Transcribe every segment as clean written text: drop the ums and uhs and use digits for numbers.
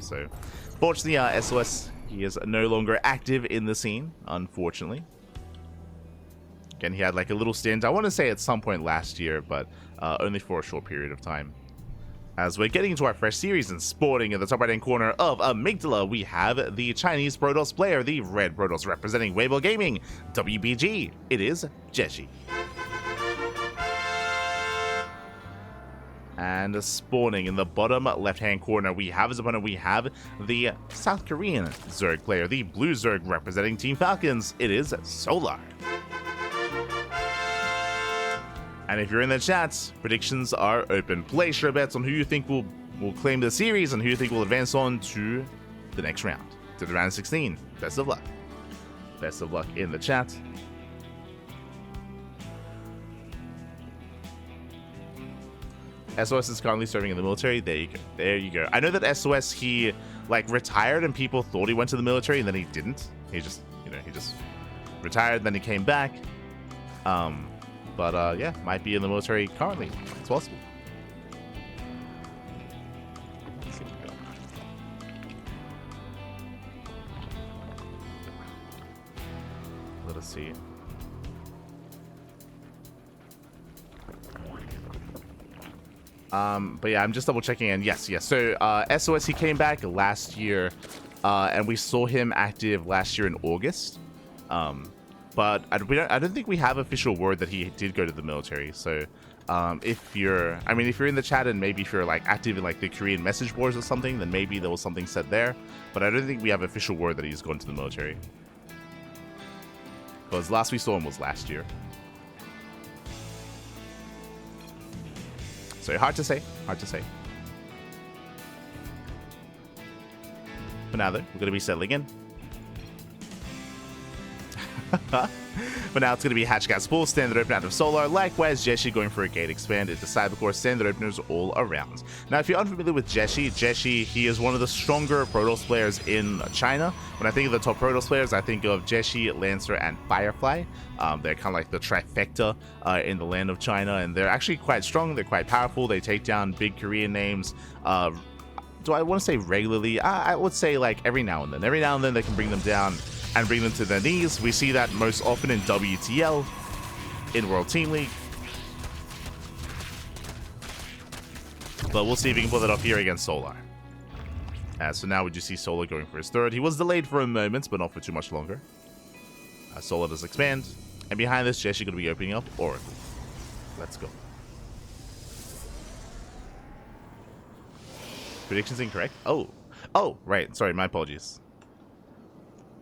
So, fortunately, SOS, he is no longer active in the scene, unfortunately. Again, he had like a little stint, I want to say at some point last year, but only for a short period of time. As we're getting into our fresh series and sporting in the top right-hand corner of Amygdala, we have the Chinese Protoss player, the red Protoss representing Weibo Gaming, WBG. It is JieShi. And spawning in the bottom left-hand corner, we have his opponent, we have the South Korean Zerg player, the blue Zerg representing Team Falcons. It is Solar. And if you're in the chat, predictions are open. Place your bets on who you think will claim the series and who you think will advance on to the next round, to the round of 16. Best of luck. Best of luck in the chat. SOS is currently serving in the military. There you go. There you go. I know that SOS, he like retired and people thought he went to the military and then he didn't. He just, he just retired, then he came back. But yeah, might be in the military currently. It's possible. Let us see. But yeah, I'm just double checking, and yes. So SOS, he came back last year, and we saw him active last year in August. But I don't think we have official word that he did go to the military. So if you're in the chat and maybe if you're like active in like the Korean message boards or something, then maybe there was something said there. But I don't think we have official word that he's gone to the military. Because last we saw him was last year. So hard to say. For now though, we're going to be settling in. But now it's going to be Hatch Gas Full, standard open out of Solar. Likewise, JieShi going for a gate expand into Cybercore, standard openers all around. Now, if you're unfamiliar with JieShi, he is one of the stronger Protoss players in China. When I think of the top Protoss players, I think of JieShi, Lancer, and Firefly. They're kind of like the trifecta in the land of China, and they're actually quite strong. They're quite powerful. They take down big Korean names. Do I want to say regularly? I would say like every now and then. Every now and then they can bring them down and bring them to their knees. We see that most often in WTL, in World Team League. But we'll see if we can pull that off here against Solar. So now we just see Solar going for his third. He was delayed for a moment, but not for too much longer. Solar does expand. And behind this, JieShi going to be opening up Oracle. Let's go. Predictions incorrect? Oh, right. Sorry, my apologies.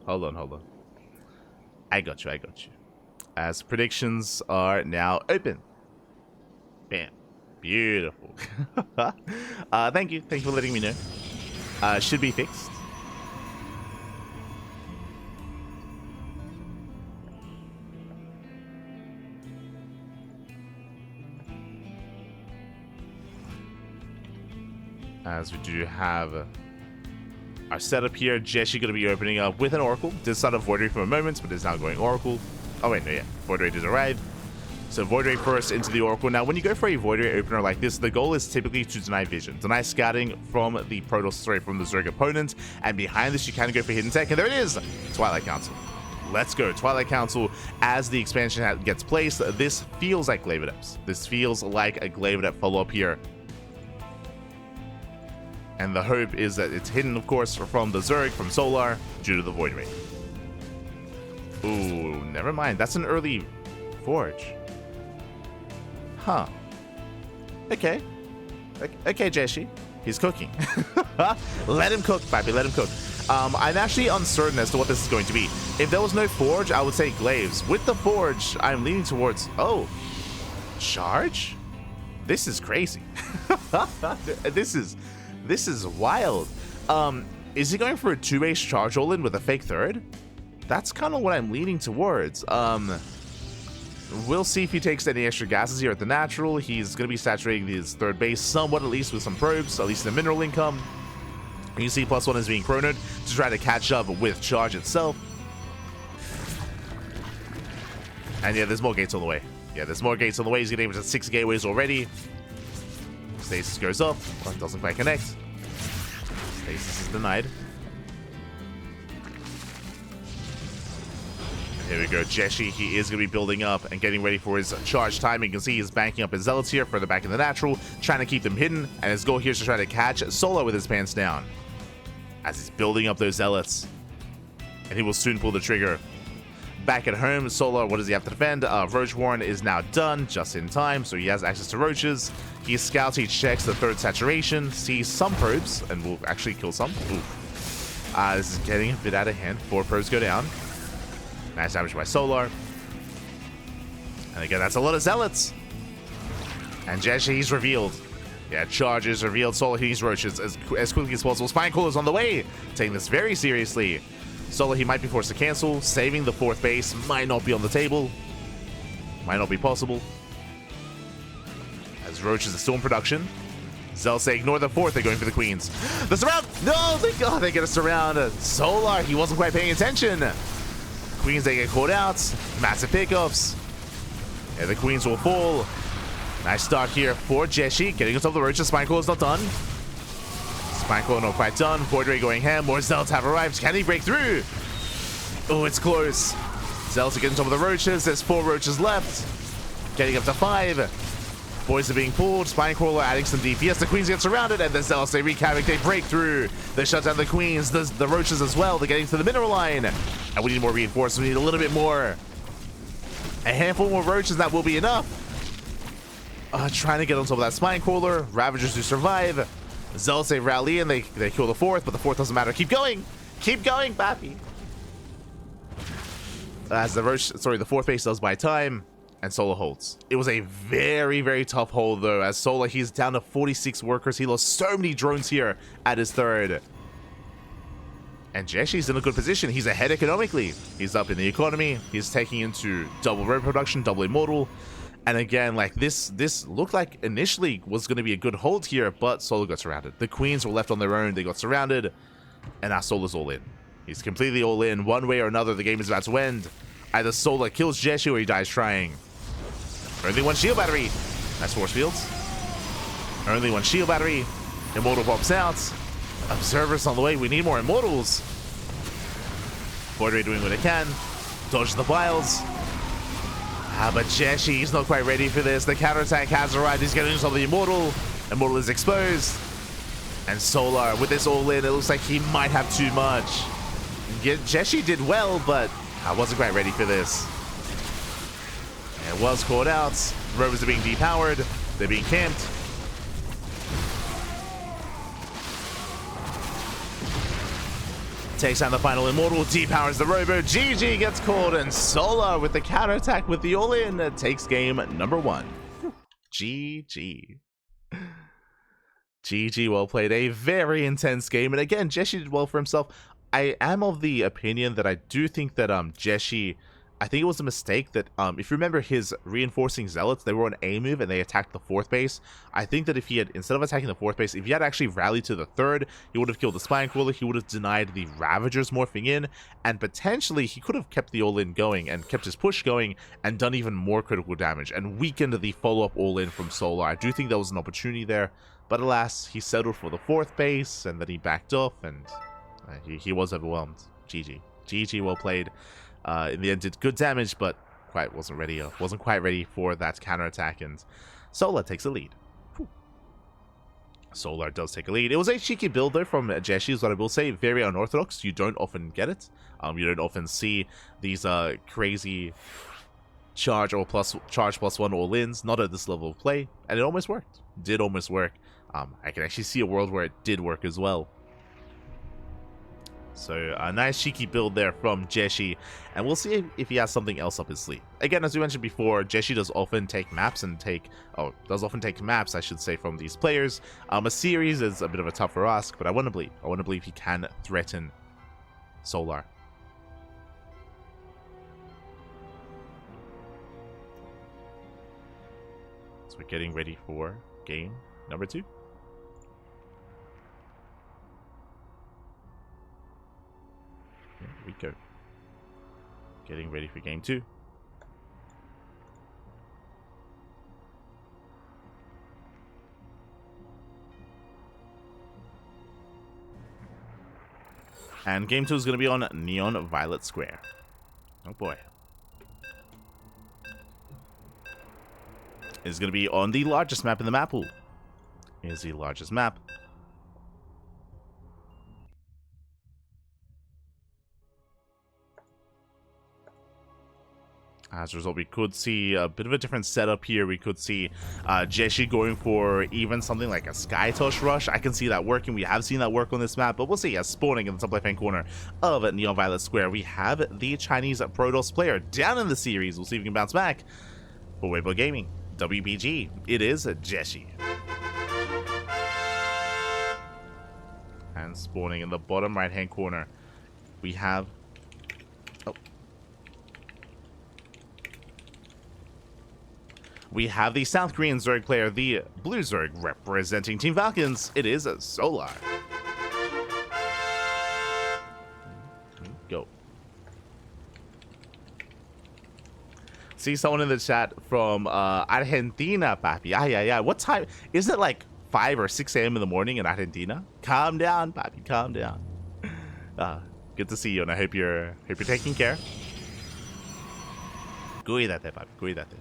Hold on. I got you. As predictions are now open. Bam. Beautiful. Thank you for letting me know. Should be fixed. As we do have our setup here, JieShi going to be opening up with an Oracle. Did start a Void Ray for a moment, but is now going Oracle. Oh wait, no, yeah. Void Ray did arrive. So Void Ray first into the Oracle. Now, when you go for a Void Ray opener like this, the goal is typically to deny vision, deny scouting from the Zerg opponent. And behind this, you can go for hidden tech. And there it is, Twilight Council. Let's go, Twilight Council. As the expansion gets placed, this feels like Glaive Adepts. This feels like a Glaive Adept follow-up here. And the hope is that it's hidden, of course, from the Zerg, from Solar, due to the Void Ray. Ooh, never mind. That's an early Forge. Huh. Okay, JieShi. He's cooking. Let him cook, Pappy. Let him cook. I'm actually uncertain as to what this is going to be. If there was no Forge, I would say Glaives. With the Forge, I'm leaning towards... Oh. Charge? This is crazy. This is wild. Is he going for a 2-ace charge all-in with a fake third? That's kind of what I'm leaning towards. We'll see if he takes any extra gases here at the natural. He's going to be saturating his third base somewhat, at least with some probes, at least the mineral income. You see +1 is being chronoed to try to catch up with charge itself. And yeah, there's more gates on the way. He's getting able to 6 gateways already. Stasis goes up, but doesn't quite connect. Stasis is denied. Here we go, JieShi, he is going to be building up and getting ready for his charge time. You can see he's banking up his zealots here, further back in the natural, trying to keep them hidden, and his goal here is to try to catch Solo with his pants down. As he's building up those zealots, and he will soon pull the trigger. Back at home, Solo, what does he have to defend? Roach Warren is now done, just in time, so he has access to roaches. He scouts, he checks the third saturation, sees some probes, and will actually kill some. Ooh. This is getting a bit out of hand. 4 probes go down. Nice damage by Solar. And again, that's a lot of zealots. And JieShi, he's revealed. Yeah, charge is revealed. Solar, he's roaches as quickly as possible. Spine Crawler's on the way. Taking this very seriously. Solar, he might be forced to cancel. Saving the 4th base might not be on the table. Might not be possible. As roaches are still in production. Zealots say ignore the 4th. They're going for the queens. The surround! No! They get a surround. Solar, he wasn't quite paying attention. Queens, they get caught out. Massive pickups. Yeah, the queens will fall. Nice start here for JieShi. Getting on top of the roaches. Spine Crawler's not done. Spine Crawler not quite done. Void Ray going ham. More zealots have arrived. Can he break through? Oh, it's close. Zealots are getting on top of the roaches. There's 4 roaches left. Getting up to 5. Boys are being pulled. Spine Crawler adding some DPS. The queens get surrounded, and the zealots, they wreak havoc. They break through. They shut down the queens. The roaches as well. They're getting to the mineral line. And we need more reinforcements. We need a little bit more. A handful more roaches. That will be enough. Trying to get on top of that Spine Crawler. Ravagers do survive. Zealots, they rally, and they kill the 4th, but the 4th doesn't matter. Keep going. Keep going, Bappy. As the 4th base does buy time. And Solar holds. It was a very, very tough hold, though, as Solar, he's down to 46 workers. He lost so many drones here at his 3rd. And JieShi's in a good position. He's ahead economically. He's up in the economy. He's taking into double road production, double immortal. And again, like this looked like initially was going to be a good hold here, but Solar got surrounded. The queens were left on their own. They got surrounded. And now Solar's all in. He's completely all in. One way or another, the game is about to end. Either Solar kills JieShi or he dies trying. Only 1 shield battery. Nice force fields. Only 1 shield battery. Immortal pops out. Observers on the way. We need more immortals. Void Ray doing what it can. Dodge the vials. But JieShi, he's not quite ready for this. The counterattack has arrived. He's getting into the immortal. Immortal is exposed. And Solar, with this all in, it looks like he might have too much. JieShi did well, but I wasn't quite ready for this. It was caught out. Rovers are being depowered. They're being camped. Takes down the final immortal. Depowers the robo. GG gets caught, and Solar with the counterattack with the all-in takes game number 1. GG. GG, well played. A very intense game, and again, JieShi did well for himself. I am of the opinion that I do think that JieShi, I think it was a mistake that, if you remember his reinforcing zealots, they were on A move and they attacked the 4th base. I think that if he had, instead of attacking the 4th base, if he had actually rallied to the 3rd, he would have killed the Spine Crawler, he would have denied the Ravagers morphing in, and potentially he could have kept the all-in going and kept his push going and done even more critical damage and weakened the follow-up all-in from Solar. I do think there was an opportunity there, but alas, he settled for the 4th base and then he backed off and he was overwhelmed. GG. GG, well played. In the end, did good damage, but wasn't quite ready for that counterattack, and Solar takes a lead. Whew. Solar does take a lead. It was a cheeky build, though, from JieShi, is what I will say. Very unorthodox. You don't often get it. You don't often see these crazy charge plus 1 all-ins, not at this level of play, and it almost worked. Did almost work. I can actually see a world where it did work as well. So a nice cheeky build there from JieShi, and we'll see if he has something else up his sleeve. Again, as we mentioned before, JieShi does often take maps I should say, from these players. A series is a bit of a tougher ask, but I want to believe he can threaten Solar. So we're getting ready for game number 2. Here we go. Getting ready for game 2. And game 2 is going to be on Neon Violet Square. Oh boy. It's going to be on the largest map in the map pool. Here's the largest map. As a result, we could see a bit of a different setup here. We could see JieShi going for even something like a Sky Toss Rush. I can see that working. We have seen that work on this map, but we'll see. As spawning in the top left-hand corner of Neon Violet Square, we have the Chinese Protoss player down in the series. We'll see if we can bounce back. For Weibo Gaming, WBG, it is JieShi. And spawning in the bottom right-hand corner, we have... We have the South Korean Zerg player, the Blue Zerg, representing Team Falcons. It is Solar. Go. See someone in the chat from Argentina, papi. Yeah. What time? Is it like 5 or 6 a.m. in the morning in Argentina? Calm down, papi. Calm down. Good to see you, and I hope you're taking care. Cuídate, papi. Cuídate.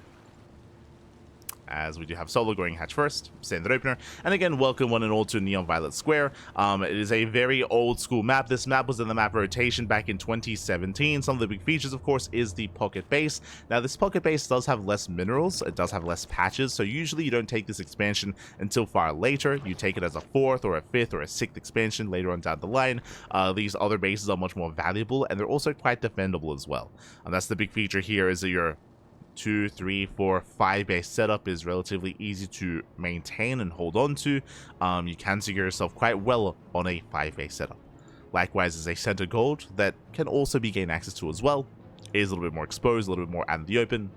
As we do have Solo going hatch first, standard opener. And again, welcome one and all to Neon Violet Square. It is a very old school map. This map was in the map rotation back in 2017. Some of the big features, of course, is the pocket base. Now, this pocket base does have less minerals. It does have less patches. So usually you don't take this expansion until far later. You take it as a 4th or a 5th or a 6th expansion later on down the line. These other bases are much more valuable, and they're also quite defendable as well. And that's the big feature here, is that your 2, 3, 4, 5 base setup is relatively easy to maintain and hold on to. You can secure yourself quite well on a 5 base setup. Likewise, is a center gold that can also be gained access to as well. It is a little bit more exposed, a little bit more out in the open.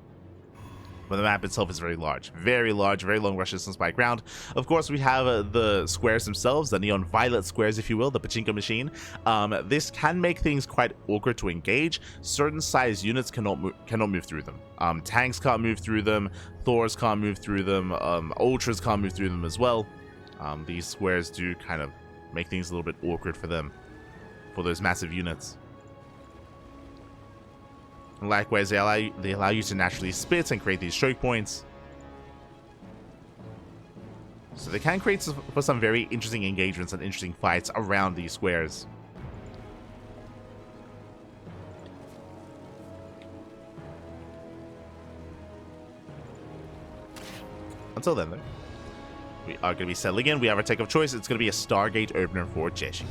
But the map itself is very large, very long rush distance by ground. Of course, we have the squares themselves, the Neon Violet squares, if you will, the pachinko machine. This can make things quite awkward to engage. Certain size units cannot move through them. Tanks can't move through them. Thors can't move through them. Ultras can't move through them as well. These squares do kind of make things a little bit awkward for them, for those massive units. Likewise, they allow you to naturally spit and create these choke points. So they can create for some very interesting engagements and interesting fights around these squares. Until then, though, we are going to be settling in. We have our take of choice. It's going to be a Stargate opener for JieShi.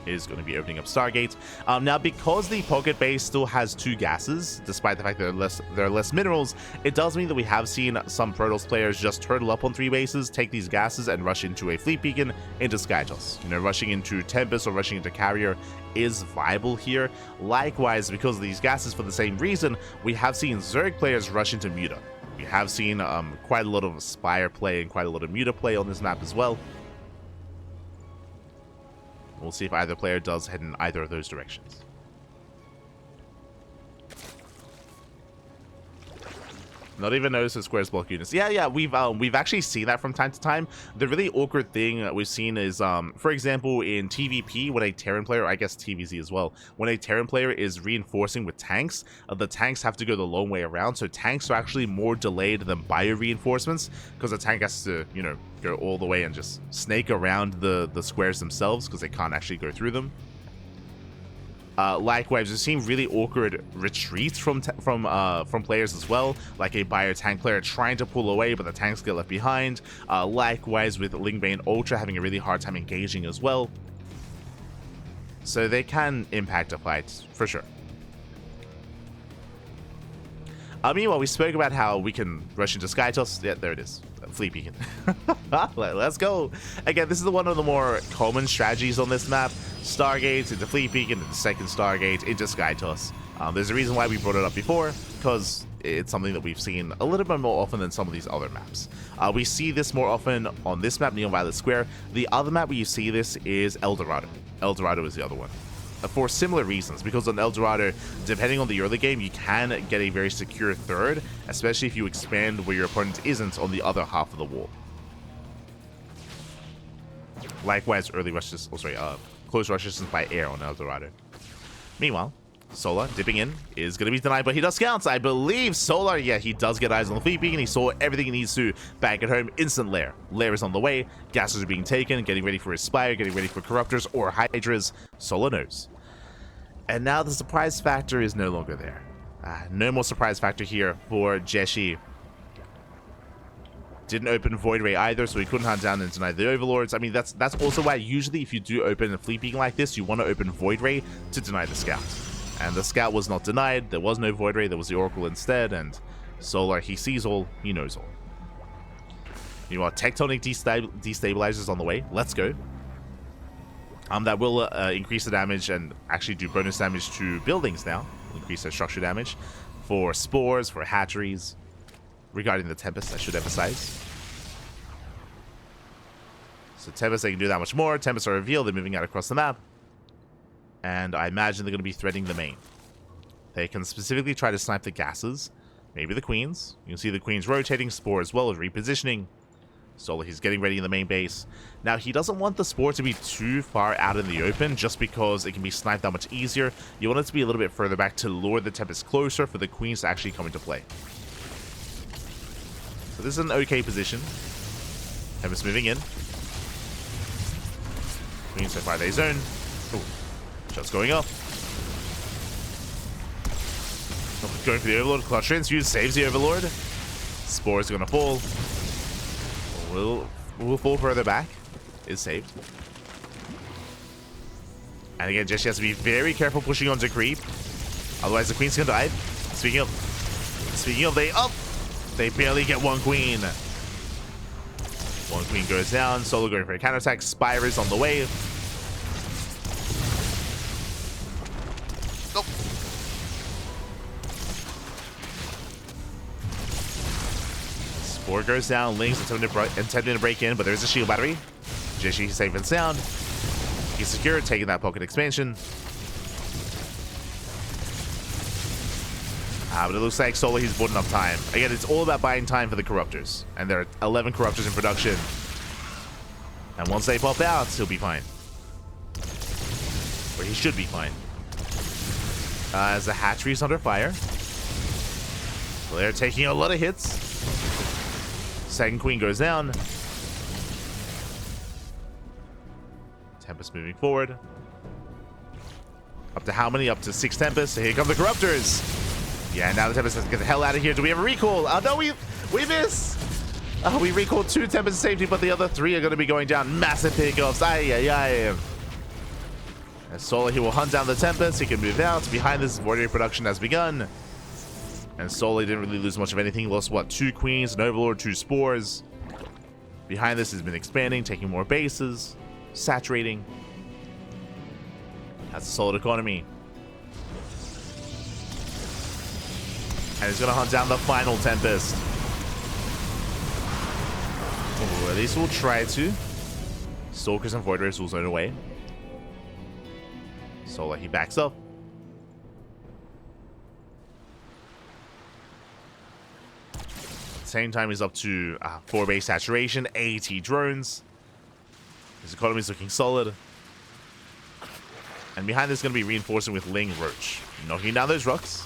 Is going to be opening up Stargate. Now, because the pocket base still has 2 gases, despite the fact that there are less minerals, it does mean that we have seen some Protoss players just turtle up on 3 bases, take these gases, and rush into a fleet beacon into Skytoss. You know, rushing into Tempest or rushing into Carrier is viable here. Likewise, because of these gases, for the same reason, we have seen Zerg players rush into Muta. We have seen quite a lot of Spire play and quite a lot of Muta play on this map as well. We'll see if either player does head in either of those directions. Not even notice the squares block units. Yeah, we've actually seen that from time to time. The really awkward thing that we've seen is, for example, in TVP, when a Terran player, I guess TVZ as well, when a Terran player is reinforcing with tanks, the tanks have to go the long way around. So tanks are actually more delayed than bio reinforcements, because the tank has to, you know, go all the way and just snake around the squares themselves, because they can't actually go through them. Likewise, we've seen really awkward retreats from players as well, like a bio tank player trying to pull away, but the tanks get left behind. Likewise, with Lingbane Ultra having a really hard time engaging as well. So they can impact a fight, for sure. Meanwhile, we spoke about how we can rush into Skytoss. Yeah, there it is. Fleet beacon. Let's go. Again, this is one of the more common strategies on this map. Stargate into Fleet Beacon, into second Stargate, into Skytoss. There's a reason why we brought it up before, because it's something that we've seen a little bit more often than some of these other maps. We see this more often on this map, Neon Violet Square. The other map where you see this is El Dorado. El Dorado is the other one. For similar reasons, because on El Dorado, depending on the early game, you can get a very secure third, especially if you expand where your opponent isn't on the other half of the wall. Likewise, early rushes, close rush distance by air on El Dorado. Meanwhile, Solar dipping in is going to be denied, but he does scouts. I believe Solar, yeah, he does get eyes on the fleet beacon. He saw everything he needs to back at home. Instant lair. Lair is on the way. Gases are being taken, getting ready for his Spire, getting ready for Corruptors or Hydras. Solar knows. And now the surprise factor is no longer there. No more surprise factor here for JieShi. Didn't open Void Ray either, so he couldn't hunt down and deny the Overlords. I mean, that's also why usually if you do open a fleet beacon like this, you want to open Void Ray to deny the scout. And the scout was not denied. There was no Void Ray. There was the Oracle instead. And Solar, he sees all. He knows all. You want Tectonic Destabilizers on the way. Let's go. That will increase the damage and actually do bonus damage to buildings now. Increase their structure damage. For Spores, for Hatcheries. Regarding the Tempest, I should emphasize. So Tempest, they can do that much more. Tempest are revealed. They're moving out across the map. And I imagine they're going to be threatening the main. They can specifically try to snipe the gases. Maybe the queens. You can see the queens rotating. Spore as well as repositioning. Solar, he's getting ready in the main base. Now, he doesn't want the Spore to be too far out in the open just because it can be sniped that much easier. You want it to be a little bit further back to lure the Tempest closer for the queens to actually come into play. So this is an okay position. Tempest moving in. Queens so far they zone. Ooh. Shots going up. Going for the Overlord. Clutch Transfuse saves the Overlord. Spore is going to fall. Will fall further back. Is saved. And again, JieShi has to be very careful pushing onto creep. Otherwise, the queen's going to dive. Speaking of, they barely get one queen. One queen goes down. Solo going for a counterattack. Spire is on the way. Nope. Spore goes down. Lings attempting to break in, but there's a shield battery. JieShi safe and sound. He's secure, taking that pocket expansion. But it looks like Solar, he's bought enough time. Again, it's all about buying time for the Corruptors. And there are 11 Corruptors in production. And once they pop out, he'll be fine. Or he should be fine. As the hatchery's under fire. So they're taking a lot of hits. Second queen goes down. Tempest moving forward. Up to how many? Up to 6 Tempests. So here come the Corruptors. Yeah, now the Tempest has to get the hell out of here. Do we have a recall? Oh, no, we miss. Oh, we recalled 2 Tempest safety, but the other 3 are going to be going down. Massive pickoffs. As Solar, he will hunt down the Tempest. He can move out. Behind this, Warrior production has begun. And Solar didn't really lose much of anything. He lost, what, 2 queens, an Overlord, 2 Spores. Behind this has been expanding, taking more bases, saturating. That's a solid economy. And he's going to hunt down the final Tempest. Or at least we'll try to. Stalkers and Void Rays will zone away. Solar, he backs up. At the same time, he's up to 4 base saturation, 80 drones. His economy is looking solid. And behind this is going to be reinforcing with Ling Roach. Knocking down those rocks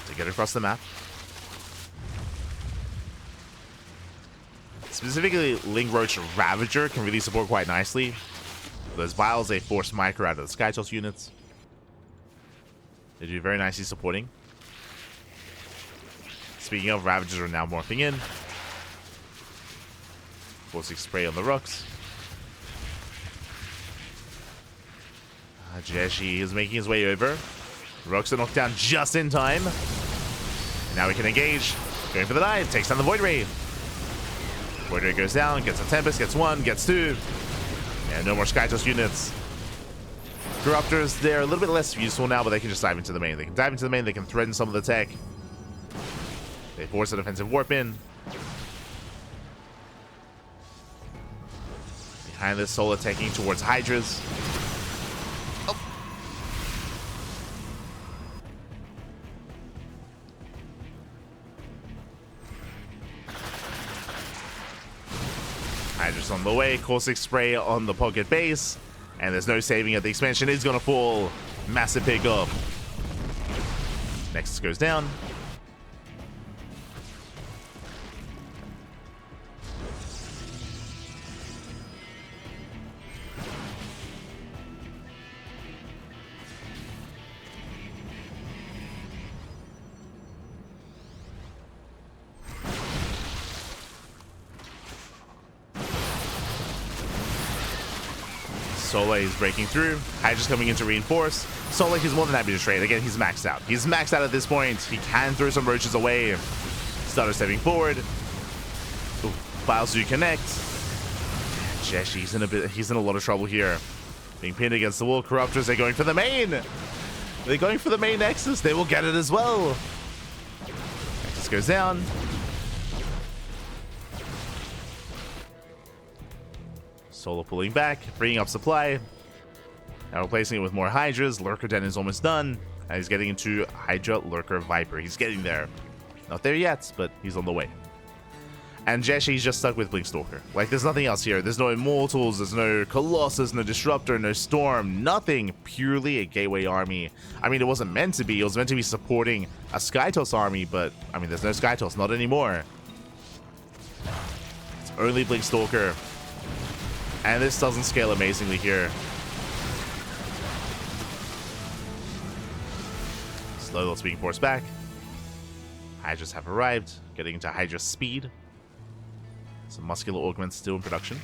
to get across the map. Specifically, Ling Roach Ravager can really support quite nicely. Those vials, they force micro out of the Skytoss units. They do very nicely supporting. Speaking of, Ravagers are now morphing in. Forcing spray on the rocks. JieShi is making his way over. Rocks are knocked down just in time. And now we can engage. Going for the dive. Takes down the Void Ray. Void Ray goes down. Gets a Tempest. Gets 1. Gets 2. And no more Skytoss units. Corruptors, they're a little bit less useful now, but they can just dive into the main. They can dive into the main. They can threaten some of the tech. They force a defensive warp in. Behind this, Solar taking towards Hydras. Hydras on the way. Caustic spray on the pocket base. And there's no saving it. The expansion is going to fall. Massive pickup. Nexus goes down. Solar is breaking through. Hydra's coming in to reinforce. Solar is more than happy to trade. Again, he's maxed out. He's maxed out at this point. He can throw some roaches away. Starter stepping forward. Ooh, Bilesu connect. JieShi, he's in a lot of trouble here. Being pinned against the wall. Corruptors, they're going for the main. They're going for the main Nexus. They will get it as well. Nexus goes down. Solar pulling back, bringing up supply. Now replacing it with more Hydras. Lurker Den is almost done. And he's getting into Hydra, Lurker, Viper. He's getting there. Not there yet, but he's on the way. And JieShi's just stuck with Blinkstalker. Like, there's nothing else here. There's no Immortals, there's no Colossus, no Disruptor, no Storm, nothing. Purely a Gateway army. I mean, it wasn't meant to be. It was meant to be supporting a Skytos army, but, I mean, there's no Skytos. Not anymore. It's only Blinkstalker. And this doesn't scale amazingly here. Slowlot's being forced back. Hydras have arrived, getting into Hydra speed. Some muscular augments still in production.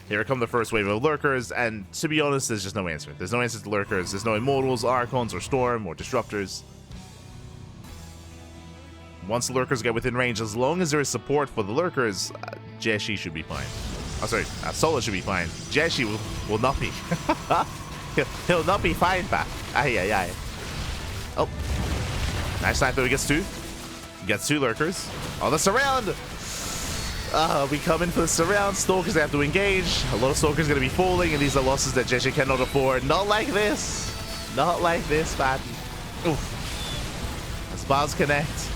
Here come the first wave of Lurkers, and to be honest, there's just no answer. There's no answer to Lurkers. There's no Immortals, Archons, or Storm, or Disruptors. Once the Lurkers get within range, as long as there is support for the Lurkers, JieShi should be fine. Oh, sorry, Solar should be fine. JieShi will not be. He'll not be fine, pa. Ay, ay, ay. Oh. Nice time, though. He gets two. He gets two Lurkers. Oh, the surround! We come in for the surround. Stalkers have to engage. A lot of Stalkers going to be falling, and these are losses that JieShi cannot afford. Not like this. Not like this, man. Oof. As bars connect.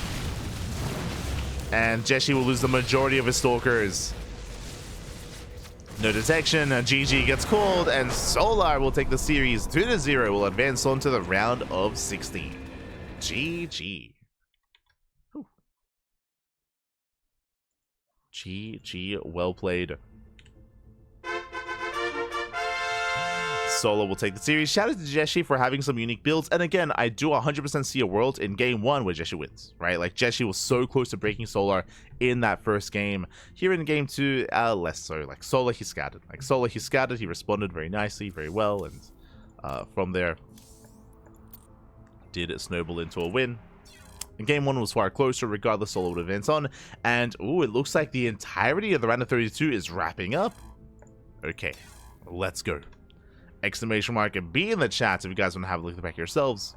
And JieShi will lose the majority of his Stalkers. No detection, GG gets called, and Solar will take the series 2-0, will advance on to the round of 16. GG. Whew. GG, well played. Solar will take the series. Shout out to JieShi for having some unique builds. And again, I do 100% see a world in game 1 where JieShi wins, right? Like, JieShi was so close to breaking Solar in that first game. Here in game 2, less so. Like, Solar, he scattered. He responded very nicely, very well. And from there, did it snowball into a win. And game 1 was far closer. Regardless, Solar would advance on. And, ooh, it looks like the entirety of the round of 32 is wrapping up. Okay, let's go. Exclamation mark and B in the chat if you guys want to have a look at the back yourselves.